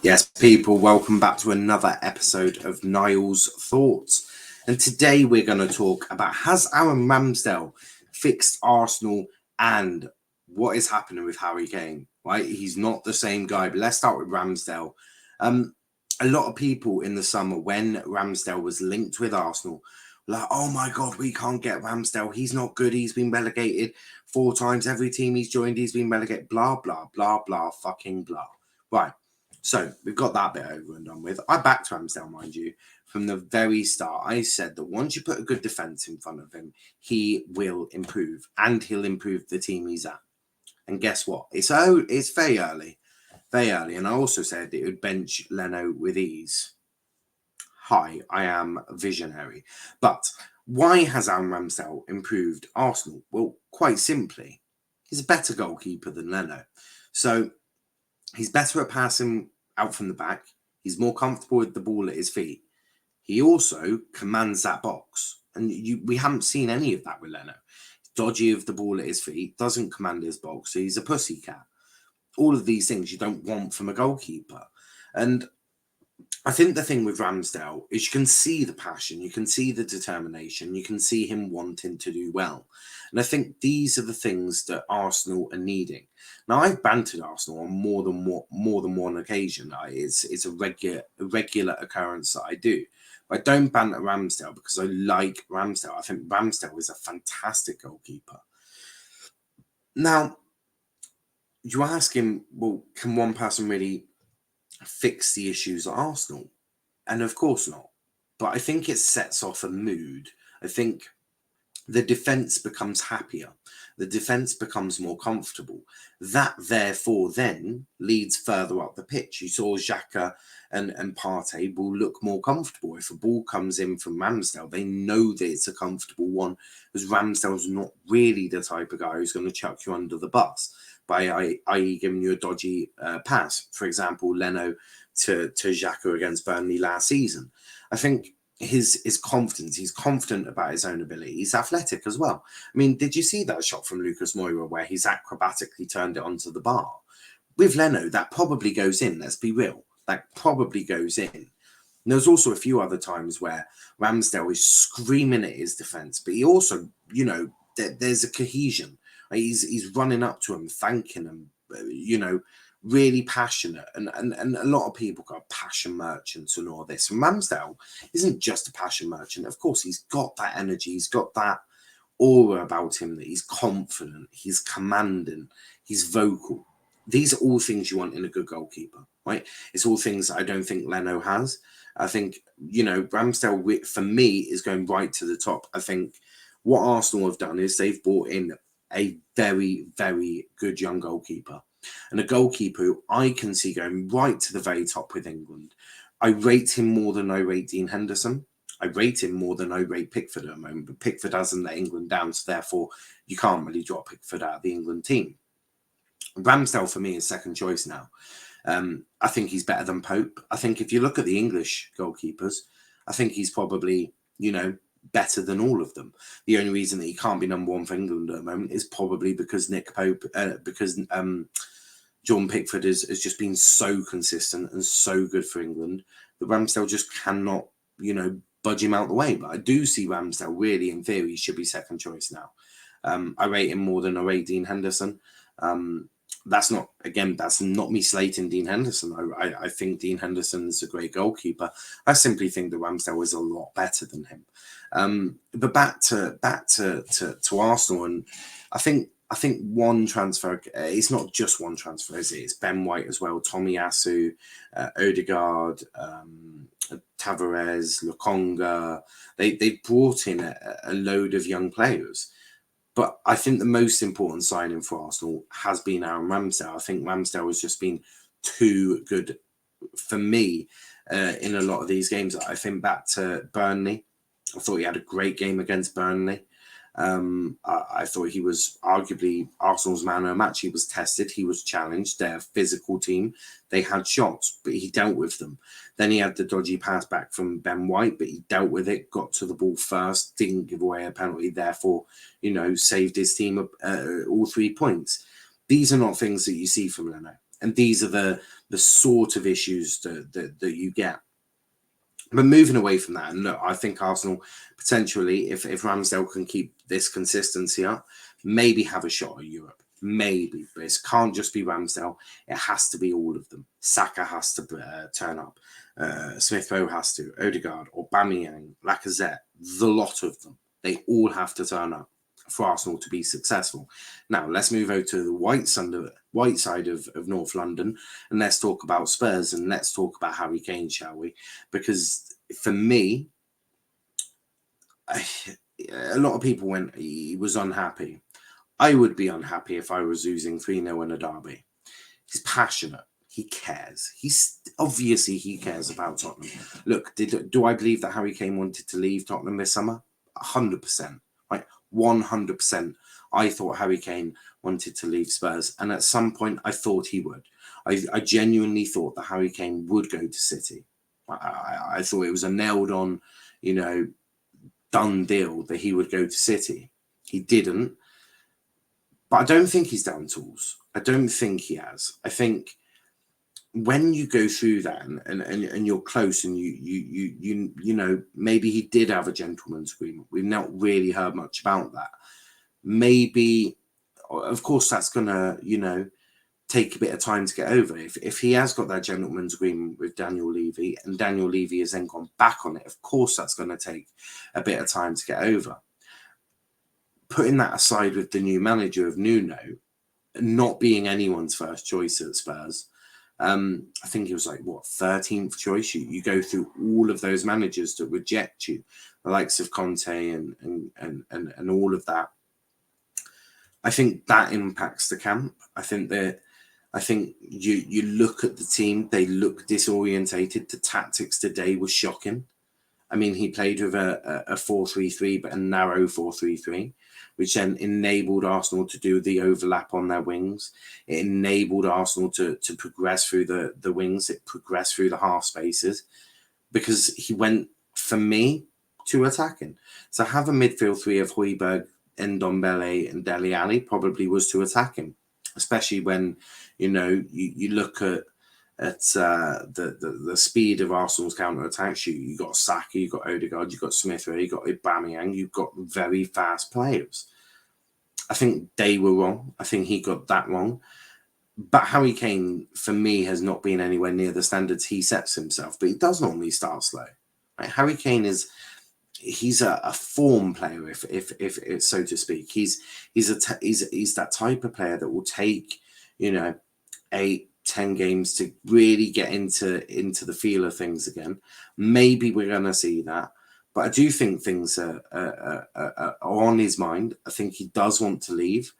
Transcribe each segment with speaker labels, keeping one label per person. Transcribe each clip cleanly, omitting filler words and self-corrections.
Speaker 1: Yes, people, welcome back to another episode of Niall's Thoughts. And today we're going to talk about, has Aaron Ramsdale fixed Arsenal and what is happening with Harry Kane? Right, he's not the same guy. But let's start with Ramsdale. A lot of people in the summer, when Ramsdale was linked with Arsenal, were like, oh my God, we can't get Ramsdale. He's not good. He's been relegated 4 times. Every team he's joined, he's been relegated. Blah, blah, blah, blah, fucking blah. Right. So we've got that bit over and done with. I backed Ramsdale, mind you, from the very start. I said that once you put a good defence in front of him, he will improve, and he'll improve the team he's at. And guess what? It's very early, and I also said it would bench Leno with ease. Hi, I am visionary. But why has Aaron Ramsdale improved Arsenal? Well, quite simply, he's a better goalkeeper than Leno. So he's better at passing out from the back. He's more comfortable with the ball at his feet. He also commands that box. And we haven't seen any of that with Leno. He's dodgy of the ball at his feet, doesn't command his box, so he's a pussycat. All of these things you don't want from a goalkeeper. And I think the thing with Ramsdale is you can see the passion, you can see the determination, you can see him wanting to do well. And I think these are the things that Arsenal are needing. Now, I've bantered Arsenal on more than one occasion. It's a regular occurrence that I do. But I don't banter Ramsdale because I like Ramsdale. I think Ramsdale is a fantastic goalkeeper. Now, you ask him, well, can one person really fix the issues at Arsenal? And of course not. But I think it sets off a mood. I think the defence becomes happier. The defence becomes more comfortable. That, therefore, then leads further up the pitch. You saw Xhaka and Partey will look more comfortable. If a ball comes in from Ramsdale, they know that it's a comfortable one, because Ramsdale's not really the type of guy who's going to chuck you under the bus by i.e. giving you a dodgy pass. For example, Leno to Xhaka against Burnley last season. I think his confidence, he's confident about his own ability. He's athletic as well. I mean, did you see that shot from Lucas Moura where he's acrobatically turned it onto the bar? With Leno, that probably goes in, let's be real. That probably goes in. And there's also a few other times where Ramsdale is screaming at his defence, but he also, there's a cohesion. He's running up to him, thanking him, really passionate. And a lot of people got passion merchants and all this. And Ramsdale isn't just a passion merchant. Of course, he's got that energy. He's got that aura about him, that he's confident, he's commanding, he's vocal. These are all things you want in a good goalkeeper, right? It's all things I don't think Leno has. I think, Ramsdale, for me, is going right to the top. I think what Arsenal have done is they've brought in a very, very good young goalkeeper, and a goalkeeper who I can see going right to the very top with England. I rate him more than I rate Dean Henderson. I rate him more than I rate Pickford at the moment, but Pickford hasn't let England down, so therefore you can't really drop Pickford out of the England team. Ramsdale, for me, is second choice now. I think he's better than Pope. I think if you look at the English goalkeepers, I think he's probably, better than all of them. The only reason that he can't be number one for England at the moment is probably because Jordan Pickford has just been so consistent and so good for England that Ramsdale just cannot, budge him out the way. But I do see Ramsdale really, in theory, should be second choice now. I rate him more than I rate Dean Henderson. That's not me slating Dean Henderson. I think Dean Henderson is a great goalkeeper. I simply think that Ramsdale is a lot better than him. But back to Arsenal, and I think one transfer. It's not just one transfer, is it? It's Ben White as well, Tomiyasu, Odegaard, Tavares, Lokonga. They brought in a load of young players. But I think the most important signing for Arsenal has been Aaron Ramsdale. I think Ramsdale has just been too good for me in a lot of these games. I think back to Burnley. I thought he had a great game against Burnley. I thought he was arguably Arsenal's man of the match. He was tested. He was challenged. They're a physical team. They had shots, but he dealt with them. Then he had the dodgy pass back from Ben White, but he dealt with it, got to the ball first, didn't give away a penalty, therefore, saved his team all 3 points. These are not things that you see from Leno. And these are the sort of issues that you get. But moving away from that, and look, I think Arsenal potentially, if Ramsdale can keep this consistency up, maybe have a shot at Europe. Maybe, but it can't just be Ramsdale. It has to be all of them. Saka has to turn up. Smith Rowe has to. Odegaard, Aubameyang, Lacazette, the lot of them. They all have to turn up for Arsenal to be successful. Now, let's move over to the white side of North London, and let's talk about Spurs, and let's talk about Harry Kane, shall we? Because for me, a lot of people went, he was unhappy. I would be unhappy if I was losing 3-0 in a derby. He's passionate. He cares. He cares about Tottenham. Look, do I believe that Harry Kane wanted to leave Tottenham this summer? 100%. Right? 100%. I thought Harry Kane wanted to leave Spurs, and at some point I thought he would. I genuinely thought that Harry Kane would go to City. I thought it was a nailed on, done deal that he would go to City. He didn't. But I don't think he's down tools. I don't think he has. I think when you go through that and you're close and you maybe he did have a gentleman's agreement. We've not really heard much about that. Maybe, of course, that's gonna take a bit of time to get over. If he has got that gentleman's agreement with Daniel Levy and Daniel Levy has then gone back on it, of course that's going to take a bit of time to get over. Putting that aside with the new manager of Nuno not being anyone's first choice at Spurs, I think it was 13th choice. You go through all of those managers that reject you, the likes of Conte and all of that. I think that impacts the camp. I think you look at the team, they look disorientated. The tactics today were shocking. I mean, he played with a 4-3-3, but a narrow 4-3-3, which then enabled Arsenal to do the overlap on their wings. It enabled Arsenal to progress through the wings. It progressed through the half spaces because he went, for me, to attacking. So have a midfield three of Højbjerg, Ndombele and Dele Alli probably was to attack him, especially when you look at the speed of Arsenal's counter attacks. You got Saka, you got Odegaard, you got Smith Rowe, you got Aubameyang, you've got very fast players. I think they were wrong. I think he got that wrong. But Harry Kane, for me, has not been anywhere near the standards he sets himself. But he does normally start slow. Right? Harry Kane he's a form player, if so to speak. He's that type of player that will take 8-10 games to really get into the feel of things again. Maybe we're going to see that, but I do think things are on his mind. I think he does want to leave,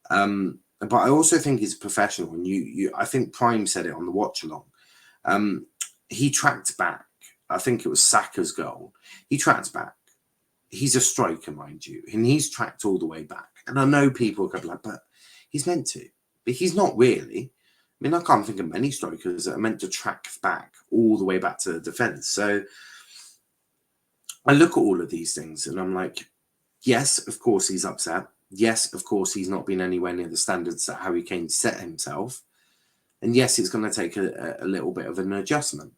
Speaker 1: but I also think he's a professional. And I think Prime said it on the watch along. He tracked back. I think it was Saka's goal. He tracked back. He's a striker, mind you, and he's tracked all the way back. And I know people could be like, but he's meant to. But he's not really. I mean, I can't think of many strikers that are meant to track back all the way back to the defence. So I look at all of these things and I'm like, yes, of course he's upset. Yes, of course he's not been anywhere near the standards that Harry Kane set himself. And yes, it's going to take a little bit of an adjustment.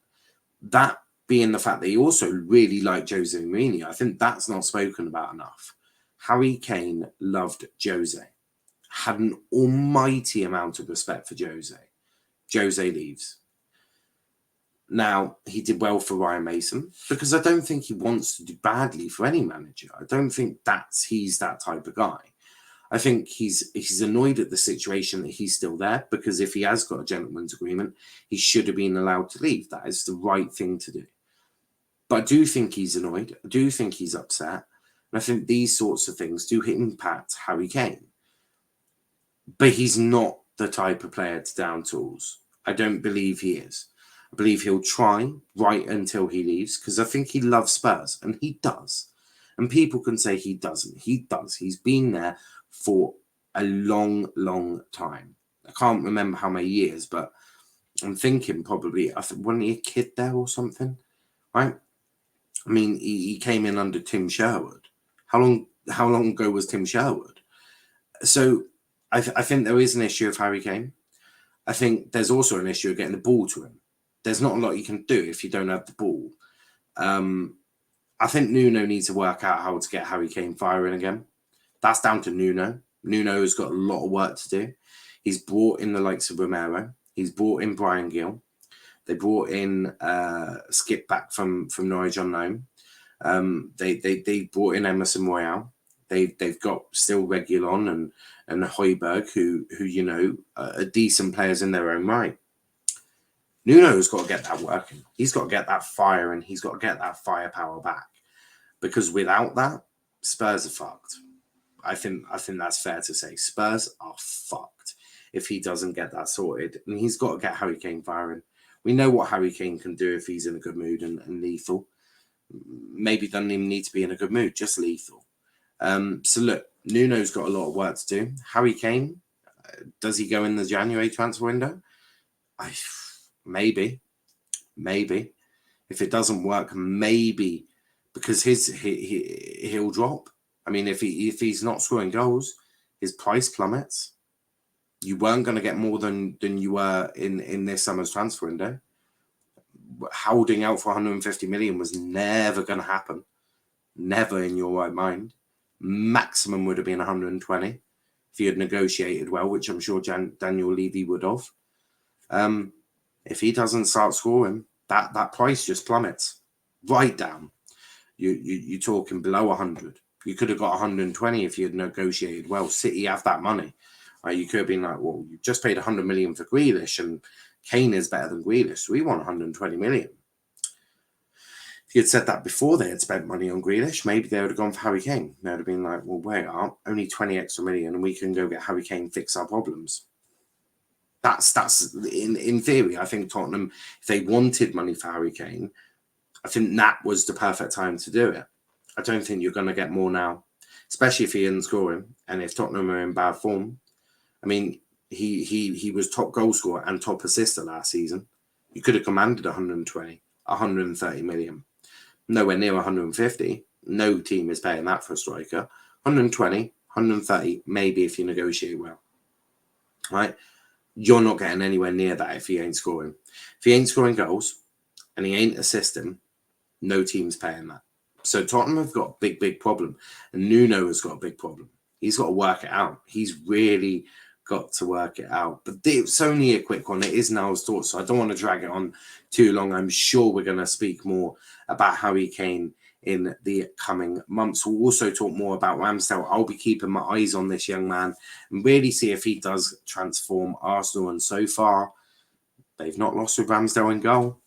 Speaker 1: That being the fact that he also really liked Jose Mourinho, I think that's not spoken about enough. Harry Kane loved Jose, had an almighty amount of respect for Jose. Jose leaves. Now, he did well for Ryan Mason because I don't think he wants to do badly for any manager. I don't think he's that type of guy. I think he's annoyed at the situation that he's still there because if he has got a gentleman's agreement, he should have been allowed to leave. That is the right thing to do. But I do think he's annoyed. I do think he's upset. And I think these sorts of things do impact Harry Kane. But he's not the type of player to down tools. I don't believe he is. I believe he'll try right until he leaves because I think he loves Spurs, and he does. And people can say he doesn't. He does. He's been there for a long, long time. I can't remember how many years, but I'm thinking probably, wasn't he a kid there or something? Right? I mean, he came in under Tim Sherwood. How long ago was Tim Sherwood? So I think there is an issue of Harry Kane. I think there's also an issue of getting the ball to him. There's not a lot you can do if you don't have the ball. I think Nuno needs to work out how to get Harry Kane firing again. That's down to Nuno. Nuno has got a lot of work to do. He's brought in the likes of Romero. He's brought in Brian Gill. They brought in Skip back from Norwich on loan. They brought in Emerson Royale. They've got still Reguilon and Højbjerg, who you know are decent players in their own right. Nuno's got to get that working. He's got to get that fire, and he's got to get that firepower back. Because without that, Spurs are fucked. I think that's fair to say. Spurs are fucked if he doesn't get that sorted. And he's got to get Harry Kane firing. We know what Harry Kane can do if he's in a good mood and lethal. Maybe doesn't even need to be in a good mood, just lethal. So look, Nuno's got a lot of work to do. Harry Kane, does he go in the January transfer window? Maybe. If it doesn't work, maybe, because he'll drop. I mean, if he's not scoring goals, his price plummets. You weren't going to get more than you were in this summer's transfer window. Holding out for 150 million was never going to happen. Never in your right mind. Maximum would have been 120 if he had negotiated well, which I'm sure Daniel Levy would have. If he doesn't start scoring, that price just plummets right down. You're talking below 100. You could have got 120 if you had negotiated well. City have that money. You could have been like, well, you just paid 100 million for Grealish, and Kane is better than Grealish, so we want 120 million. If you had said that before they had spent money on Grealish, maybe they would have gone for Harry Kane. They would have been like, well, wait up, only 20 extra million, and we can go get Harry Kane, fix our problems. That's in theory. I think Tottenham, if they wanted money for Harry Kane, I think that was the perfect time to do it. I don't think you're going to get more now, especially if he isn't scoring and if Tottenham are in bad form. I mean, he was top goal scorer and top assister last season. You could have commanded 120, 130 million. Nowhere near 150. No team is paying that for a striker. 120, 130, maybe if you negotiate well. Right? You're not getting anywhere near that if he ain't scoring. If he ain't scoring goals and he ain't assisting, no team's paying that. So Tottenham have got a big problem. And Nuno has got a big problem. He's got to work it out. He's really got to work it out. But it's only a quick one. It is Niall's thoughts, so I don't want to drag it on too long. I'm sure we're going to speak more about Harry Kane in the coming months. We'll also talk more about Ramsdale. I'll be keeping my eyes on this young man and really see if he does transform Arsenal. And so far, they've not lost with Ramsdale in goal.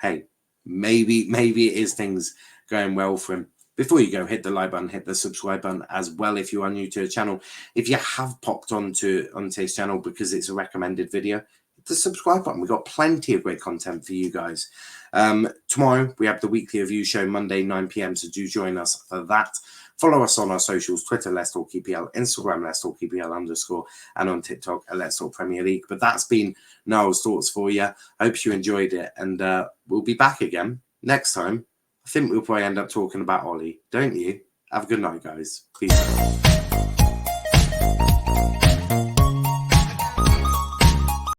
Speaker 1: Hey, maybe it is things going well for him. Before you go, hit the like button, hit the subscribe button as well if you are new to the channel. If you have popped onto his channel because it's a recommended video, hit the subscribe button. We've got plenty of great content for you guys. Tomorrow, we have the weekly review show, Monday, 9 p.m, so do join us for that. Follow us on our socials, Twitter, Let's Talk EPL, Instagram, Let's Talk EPL_, and on TikTok, Let's Talk Premier League. But that's been Niall's thoughts for you. I hope you enjoyed it, and we'll be back again next time. I think we'll probably end up talking about Ollie, don't you? Have a good night, guys. Peace out.